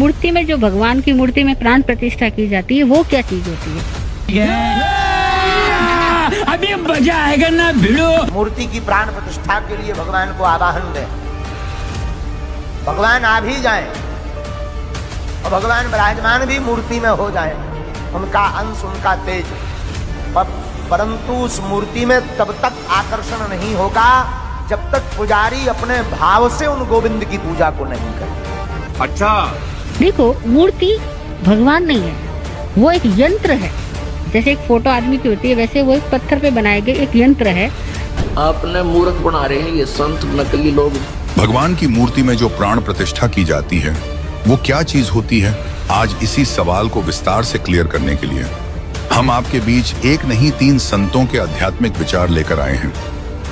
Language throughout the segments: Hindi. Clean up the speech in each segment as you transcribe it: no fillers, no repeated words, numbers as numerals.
मूर्ति में, जो भगवान की मूर्ति में प्राण प्रतिष्ठा की जाती है, वो क्या चीज होती है? अभी मजा आएगा ना भिड़ो। मूर्ति की प्राण प्रतिष्ठा के लिए भगवान को आवाहन दें, भगवान आ भी जाएं और भगवान विराजमान भी मूर्ति में हो जाएं, उनका अंश, उनका तेज, परंतु उस मूर्ति में तब तक आकर्षण नहीं होगा जब तक पुजारी अपने भाव से उन गोविंद की पूजा को नहीं करे। अच्छा, देखो, मूर्ति भगवान नहीं है, वो एक यंत्र है। जैसे एक फोटो आदमी की होती है, वैसे वो एक पत्थर पे बनाए गए एक यंत्र है। आपने मूर्ख बना रहे हैं ये संत नकली लोग। भगवान की मूर्ति में जो प्राण प्रतिष्ठा की जाती है, वो क्या चीज होती है? आज इसी सवाल को विस्तार से क्लियर करने के लिए हम आपके बीच एक नहीं 3 संतों के आध्यात्मिक विचार लेकर आए हैं।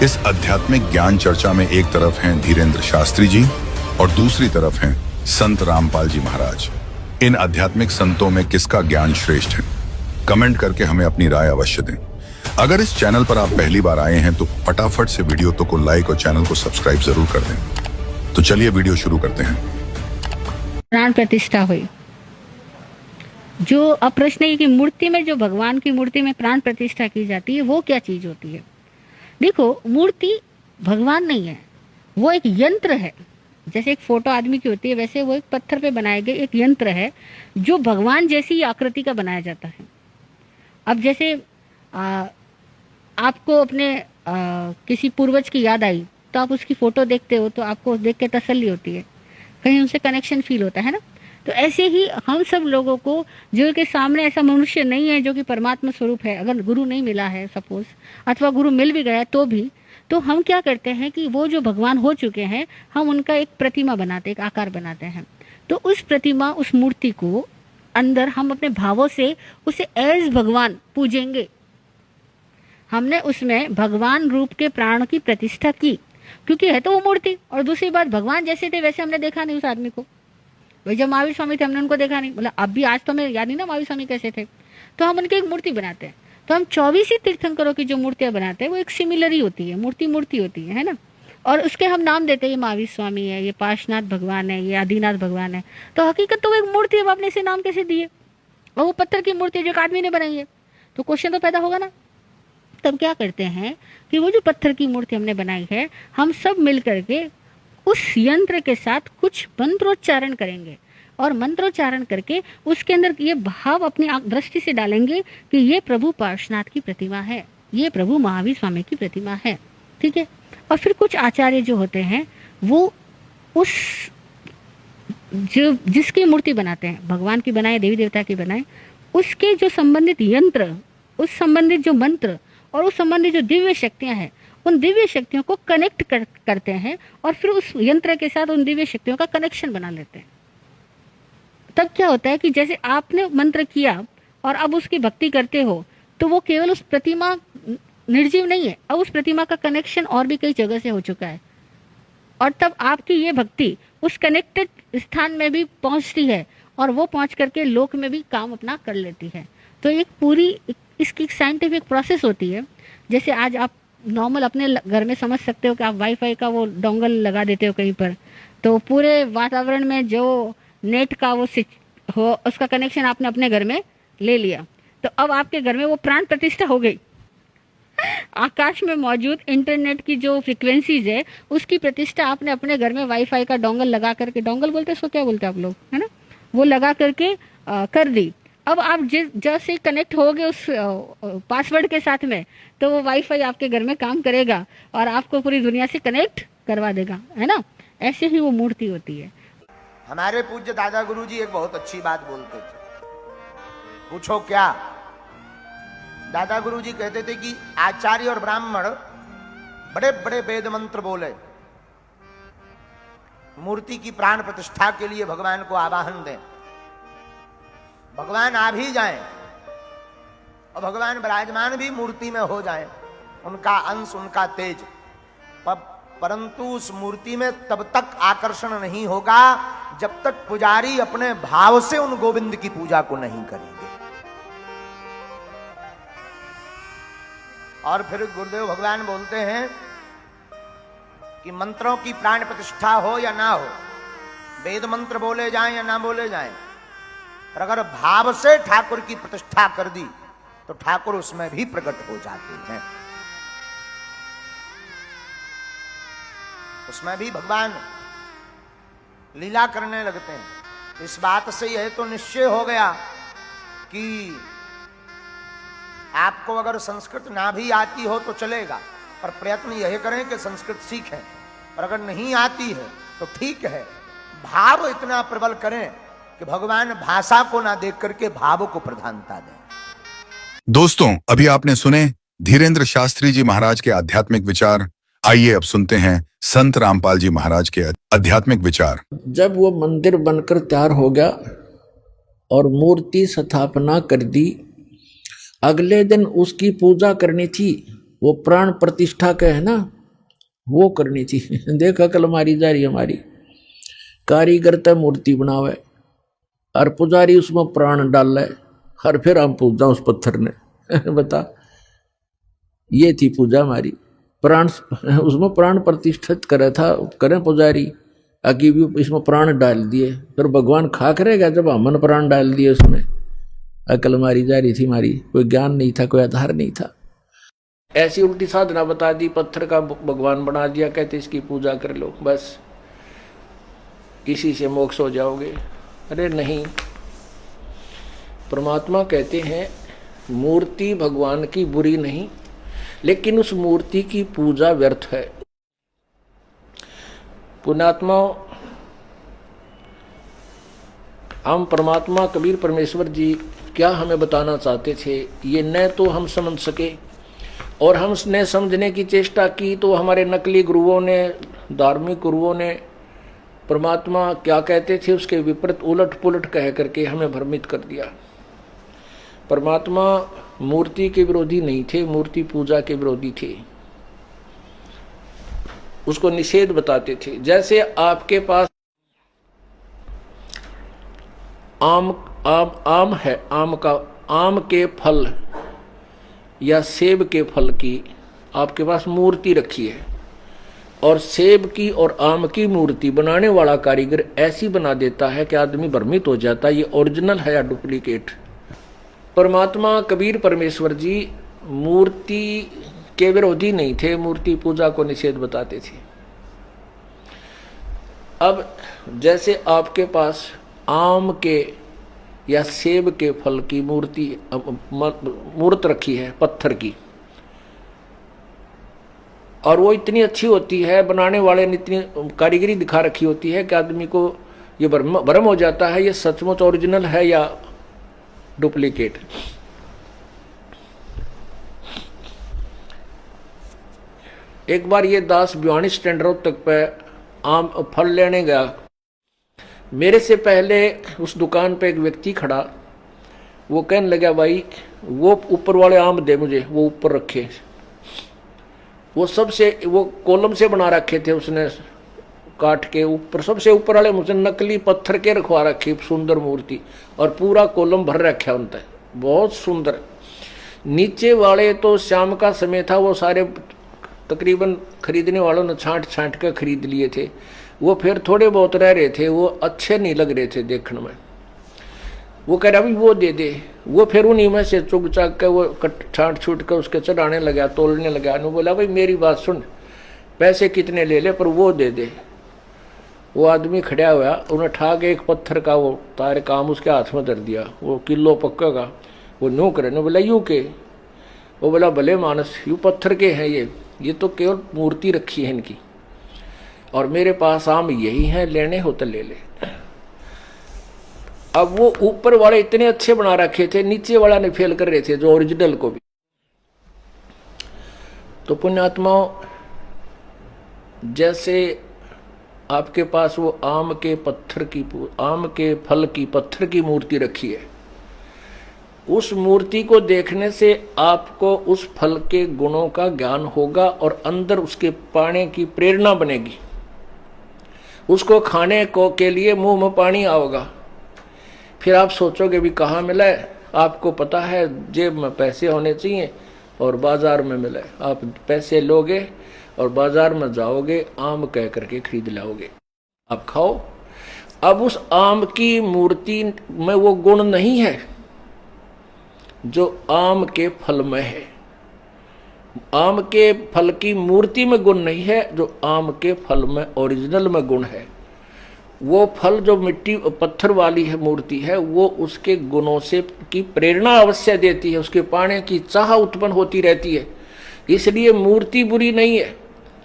इस आध्यात्मिक ज्ञान चर्चा में एक तरफ हैं धीरेन्द्र शास्त्री जी और दूसरी तरफ हैं संत रामपाल जी महाराज। इन आध्यात्मिक संतों में किसका ज्ञान श्रेष्ठ है? कमेंट करके हमें अपनी राय अवश्य दें। अगर इस चैनल पर आप पहली बार आए हैं तो फटाफट से वीडियो को लाइक और चैनल को सब्सक्राइब जरूर कर दें। तो चलिए वीडियो शुरू करते हैं। प्राण प्रतिष्ठा हुई। जो अब प्रश्न है कि मूर्ति में, जो भगवान की मूर्ति में प्राण प्रतिष्ठा की जाती है, वो क्या चीज होती है? देखो, मूर्ति भगवान नहीं है, वो एक यंत्र है। जैसे एक फोटो आदमी की होती है, वैसे वो एक पत्थर पे बनाए गए एक यंत्र है, जो भगवान जैसी आकृति का बनाया जाता है। अब जैसे आपको अपने किसी पूर्वज की याद आई, तो आप उसकी फोटो देखते हो, तो आपको देख के तसल्ली होती है, कहीं उनसे कनेक्शन फील होता है ना। तो ऐसे ही हम सब लोगों को, जो के सामने ऐसा मनुष्य नहीं है जो कि परमात्मा स्वरूप है, अगर गुरु नहीं मिला है सपोज, अथवा गुरु मिल भी गया तो हम क्या करते हैं कि वो जो भगवान हो चुके हैं, हम उनका एक प्रतिमा बनाते, एक आकार बनाते हैं। तो उस प्रतिमा, उस मूर्ति को अंदर हम अपने भावों से उसे एज भगवान पूजेंगे। हमने उसमें भगवान रूप के प्राण की प्रतिष्ठा की, क्योंकि है तो वो मूर्ति। और दूसरी बात, भगवान जैसे थे वैसे हमने देखा नहीं उस आदमी को। वही जब महावीर स्वामी थे, हमने उनको देखा नहीं, मतलब अब भी आज तो हमें याद नहीं ना महावीर स्वामी कैसे थे। तो हम उनकी एक मूर्ति बनाते हैं। तो हम 24 ही तीर्थंकरों की जो मूर्तियां बनाते हैं, वो एक सिमिलर ही होती है, मूर्ति होती है ना। और उसके हम नाम देते हैं, ये महावीर स्वामी है, ये पार्श्वनाथ भगवान है, ये आदिनाथ भगवान है। तो हकीकत तो वो एक मूर्ति है, आपने इसे नाम कैसे दिए? और वो पत्थर की मूर्ति जो एक आदमी ने बनाई है। तो क्वेश्चन तो पैदा होगा ना। तब क्या करते हैं कि वो जो पत्थर की मूर्ति हमने बनाई है, हम सब मिल करके उस यंत्र के साथ कुछ मंत्रोच्चारण करेंगे, और मंत्रोच्चारण करके उसके अंदर ये भाव अपनी दृष्टि से डालेंगे कि ये प्रभु पार्श्वनाथ की प्रतिमा है, ये प्रभु महावीर स्वामी की प्रतिमा है, ठीक है। और फिर कुछ आचार्य जो होते हैं, वो उस जो जिसकी मूर्ति बनाते हैं, भगवान की बनाए, देवी देवता की बनाए, उसके जो संबंधित यंत्र, उस संबंधित जो मंत्र और उस संबंधित जो दिव्य शक्तियां हैं, उन दिव्य शक्तियों को कनेक्ट करते हैं, और फिर उस यंत्र के साथ उन दिव्य शक्तियों का कनेक्शन बना लेते हैं। तब क्या होता है कि जैसे आपने मंत्र किया और अब उसकी भक्ति करते हो, तो वो केवल उस प्रतिमा निर्जीव नहीं है, अब उस प्रतिमा का कनेक्शन और भी कई जगह से हो चुका है, और तब आपकी ये भक्ति उस कनेक्टेड स्थान में भी पहुंचती है, और वो पहुंच करके लोक में भी काम अपना कर लेती है। तो एक पूरी इसकी साइंटिफिक प्रोसेस होती है। जैसे आज आप नॉर्मल अपने घर में समझ सकते हो कि आप वाईफाई का वो डोंगल लगा देते हो कहीं पर, तो पूरे वातावरण में जो नेट का वो हो, उसका कनेक्शन आपने अपने घर में ले लिया, तो अब आपके घर में वो प्राण प्रतिष्ठा हो गई। आकाश में मौजूद इंटरनेट की जो फ्रीक्वेंसीज है, उसकी प्रतिष्ठा आपने अपने घर में वाईफाई का डोंगल लगा करके, डोंगल बोलते हैं उसको, क्या बोलते हैं आप लोग, है ना, वो लगा करके कर दी। अब आप जैसे कनेक्ट होगे उस पासवर्ड के साथ में, तो वो वाईफाई आपके घर में काम करेगा और आपको पूरी दुनिया से कनेक्ट करवा देगा, है ना। ऐसे ही वो मूर्ति होती है। हमारे पूज्य दादा गुरु जी एक बहुत अच्छी बात बोलते थे। पूछो क्या? दादा गुरु जी कहते थे कि आचार्य और ब्राह्मण बड़े बड़े वेद मंत्र बोले, मूर्ति की प्राण प्रतिष्ठा के लिए भगवान को आवाहन दें, भगवान आ भी जाएं और भगवान विराजमान भी मूर्ति में हो जाएं, उनका अंश, उनका तेज, परंतु उस मूर्ति में तब तक आकर्षण नहीं होगा जब तक पुजारी अपने भाव से उन गोविंद की पूजा को नहीं करेंगे। और फिर गुरुदेव भगवान बोलते हैं कि मंत्रों की प्राण प्रतिष्ठा हो या ना हो, वेद मंत्र बोले जाएं या ना बोले जाएं, पर अगर भाव से ठाकुर की प्रतिष्ठा कर दी तो ठाकुर उसमें भी प्रकट हो जाते हैं। उसमें भी भगवान लीला करने लगते हैं। इस बात से यह तो निश्चय हो गया कि आपको अगर संस्कृत ना भी आती हो तो चलेगा, पर प्रयत्न यह करें कि संस्कृत सीखें। और अगर नहीं आती है तो ठीक है, भाव इतना प्रबल करें कि भगवान भाषा को ना देख करके भाव को प्रधानता दें। दोस्तों, अभी आपने सुने धीरेन्द्र शास्त्री जी महाराज के आध्यात्मिक विचार। आइए अब सुनते हैं संत रामपाल जी महाराज के आध्यात्मिक विचार। जब वो मंदिर बनकर तैयार हो गया और मूर्ति स्थापना कर दी, अगले दिन उसकी पूजा करनी थी। वो प्राण प्रतिष्ठा के है ना, वो करनी थी। देखा कल मारी जा रही हमारी कारीगर तो मूर्ति बनावे और पुजारी उसमें प्राण डाल ले, और फिर हम पूजा उस पत्थर ने बता, ये थी पूजा हमारी। प्राण उसमें प्राण प्रतिष्ठित करे था, करें पुजारी, आगे भी इसमें प्राण डाल दिए, फिर भगवान खा करेगा जब हमने प्राण डाल दिए उसमें। अकल मारी जा रही थी हमारी, कोई ज्ञान नहीं था, कोई आधार नहीं था। ऐसी उल्टी साधना बता दी, पत्थर का भगवान बना दिया, कहते इसकी पूजा कर लो, बस इसी से मोक्ष हो जाओगे। अरे नहीं, परमात्मा कहते हैं मूर्ति भगवान की बुरी नहीं, लेकिन उस मूर्ति की पूजा व्यर्थ है। पुण्यात्मा, हम परमात्मा कबीर परमेश्वर जी क्या हमें बताना चाहते थे, ये न तो हम समझ सके, और हमने समझने की चेष्टा की तो हमारे नकली गुरुओं ने, धार्मिक गुरुओं ने परमात्मा क्या कहते थे उसके विपरीत उलट पुलट कह करके हमें भ्रमित कर दिया। परमात्मा मूर्ति के विरोधी नहीं थे, मूर्ति पूजा के विरोधी थे, उसको निषेध बताते थे। जैसे आपके पास आम है, आम के फल या सेब के फल की आपके पास मूर्ति रखी है, और सेब की और आम की मूर्ति बनाने वाला कारीगर ऐसी बना देता है कि आदमी भ्रमित हो जाता है ये ओरिजिनल है या डुप्लीकेट। परमात्मा कबीर परमेश्वर जी मूर्ति के विरोधी नहीं थे, मूर्ति पूजा को निषेध बताते थे। अब जैसे आपके पास आम के या सेब के फल की मूर्त रखी है पत्थर की, और वो इतनी अच्छी होती है, बनाने वाले ने इतनी कारीगरी दिखा रखी होती है कि आदमी को ये भ्रम हो जाता है ये सचमुच ओरिजिनल है या डुप्लीकेट। एक बार ये दास भिवानी स्टैंड रोड तक पे आम फल लेने गया। मेरे से पहले उस दुकान पे एक व्यक्ति खड़ा, वो कहने लगा भाई वो ऊपर वाले आम दे मुझे, वो ऊपर रखे, वो सबसे वो कॉलम से बना रखे थे उसने काट के, ऊपर सबसे ऊपर वाले मुझे नकली पत्थर के रखवा रखी सुंदर मूर्ति, और पूरा कॉलम भर रखा उनते, बहुत सुंदर। नीचे वाले तो शाम का समय था, वो सारे तकरीबन खरीदने वालों ने छांट छांट के खरीद लिए थे। वो फिर थोड़े बहुत रह रहे थे, वो अच्छे नहीं लग रहे थे देखने में। वो कह रहा भाई वो दे दे, वो फिर उन्हीं में से चुग चाक के वो छांट छूट के उसके चढ़ाने लगा, तोलने लगा। उन्होंने बोला भाई मेरी बात सुन, पैसे कितने ले ले पर वो दे दे। वो आदमी खड़ा हुआ, उन्हें ठा के एक पत्थर का वो तार काम उसके हाथ में धर दिया, वो किलो पक्का का। वो नो करे, ने बोला यू के? वो बोला भले मानस, यू पत्थर के हैं ये तो केवल मूर्ति रखी है इनकी, और मेरे पास आम यही है, लेने हो तो ले ले। अब वो ऊपर वाले इतने अच्छे बना रखे थे, नीचे वाला ने फेल कर रहे थे जो ओरिजिनल को भी। तो पुण्यात्माओं, जैसे आपके पास वो आम के फल की पत्थर की मूर्ति रखी है, उस मूर्ति को देखने से आपको उस फल के गुणों का ज्ञान होगा और अंदर उसके पाने की प्रेरणा बनेगी। उसको खाने को के लिए मुंह में पानी आओगा। फिर आप सोचोगे भी कहाँ मिला है, आपको पता है जेब में पैसे होने चाहिए और बाजार में मिला है। आप पैसे लोगे और बाजार में जाओगे, आम कह करके खरीद लाओगे, आप खाओ। अब उस आम की मूर्ति में वो गुण नहीं है जो आम के फल में है। आम के फल की मूर्ति में गुण नहीं है जो आम के फल में ओरिजिनल में गुण है। वो फल जो मिट्टी पत्थर वाली है मूर्ति है, वो उसके गुणों से की प्रेरणा अवश्य देती है, उसके पाने की चाह उत्पन्न होती रहती है। इसलिए मूर्ति बुरी नहीं है,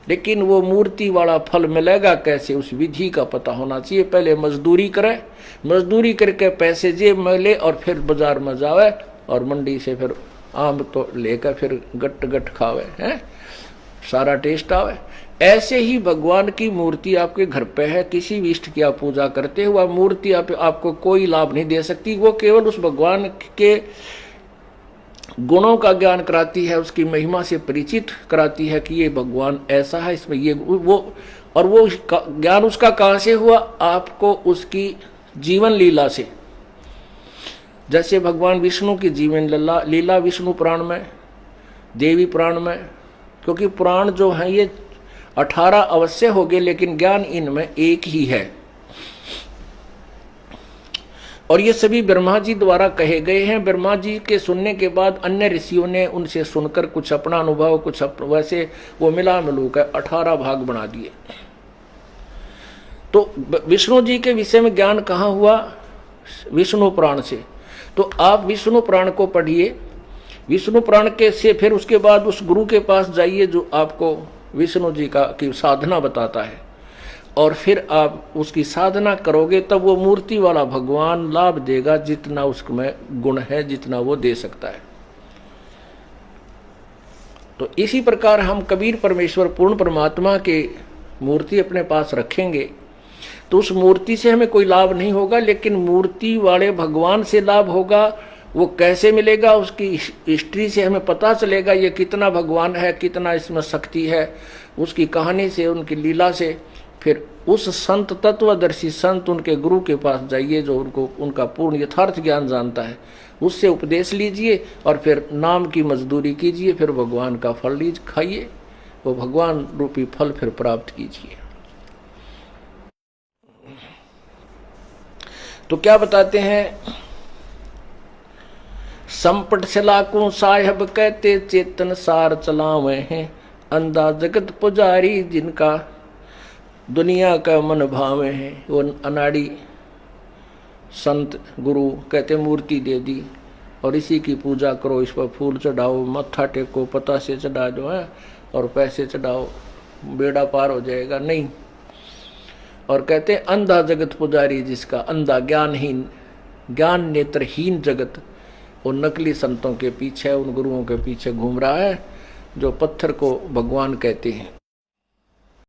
लेकिन वो मूर्ति वाला फल मिलेगा कैसे, उस विधि का पता होना चाहिए। पहले मजदूरी करे, मजदूरी करके पैसे जेब में ले और फिर बाजार में जावे और मंडी से फिर आम तो लेकर फिर गट गट खावे, हैं सारा टेस्ट आवे। ऐसे ही भगवान की मूर्ति आपके घर पे है, किसी भी इष्ट की आप पूजा करते हो, वह मूर्ति आपको कोई लाभ नहीं दे सकती। वो केवल उस भगवान के गुणों का ज्ञान कराती है, उसकी महिमा से परिचित कराती है कि ये भगवान ऐसा है, इसमें ये वो। और वो ज्ञान उसका कहाँ से हुआ? आपको उसकी जीवन लीला से। जैसे भगवान विष्णु की जीवन लीला विष्णु पुराण में, देवी पुराण में, क्योंकि पुराण जो है ये 18 अवश्य हो गए, लेकिन ज्ञान इनमें एक ही है। और ये सभी ब्रह्मा जी द्वारा कहे गए हैं। ब्रह्मा जी के सुनने के बाद अन्य ऋषियों ने उनसे सुनकर कुछ अपना अनुभव, कुछ वैसे वो मिला मिलू कर 18 भाग बना दिए। तो विष्णु जी के विषय में ज्ञान कहाँ हुआ? विष्णु पुराण से। तो आप विष्णु पुराण को पढ़िए, विष्णु पुराण के से फिर उसके बाद उस गुरु के पास जाइए जो आपको विष्णु जी की साधना बताता है, और फिर आप उसकी साधना करोगे तब वो मूर्ति वाला भगवान लाभ देगा जितना उसमें गुण है, जितना वो दे सकता है। तो इसी प्रकार हम कबीर परमेश्वर पूर्ण परमात्मा के मूर्ति अपने पास रखेंगे तो उस मूर्ति से हमें कोई लाभ नहीं होगा, लेकिन मूर्ति वाले भगवान से लाभ होगा। वो कैसे मिलेगा? उसकी हिस्ट्री से हमें पता चलेगा ये कितना भगवान है, कितना इसमें शक्ति है, उसकी कहानी से, उनकी लीला से। फिर उस संत तत्वदर्शी संत, उनके गुरु के पास जाइए जो उनको उनका पूर्ण यथार्थ ज्ञान जानता है, उससे उपदेश लीजिए और फिर नाम की मजदूरी कीजिए, फिर भगवान का फल खाइए, वो भगवान रूपी फल फिर प्राप्त कीजिए। तो क्या बताते हैं? संपट सलाकों साहेब कहते चेतन सार चलावे हैं, अंधा जगत पुजारी जिनका दुनिया का मन भावे हैं। वो अनाड़ी संत गुरु कहते मूर्ति दे दी और इसी की पूजा करो, इस पर फूल चढ़ाओ, मत्था टेको, पता से चढ़ा जो है और पैसे चढ़ाओ, बेड़ा पार हो जाएगा। नहीं। और कहते अंधा जगत पुजारी जिसका, अंधा ज्ञानहीन, ज्ञान नेत्रहीन जगत उन नकली संतों के पीछे, उन गुरुओं के पीछे घूम रहा है जो पत्थर को भगवान कहते हैं।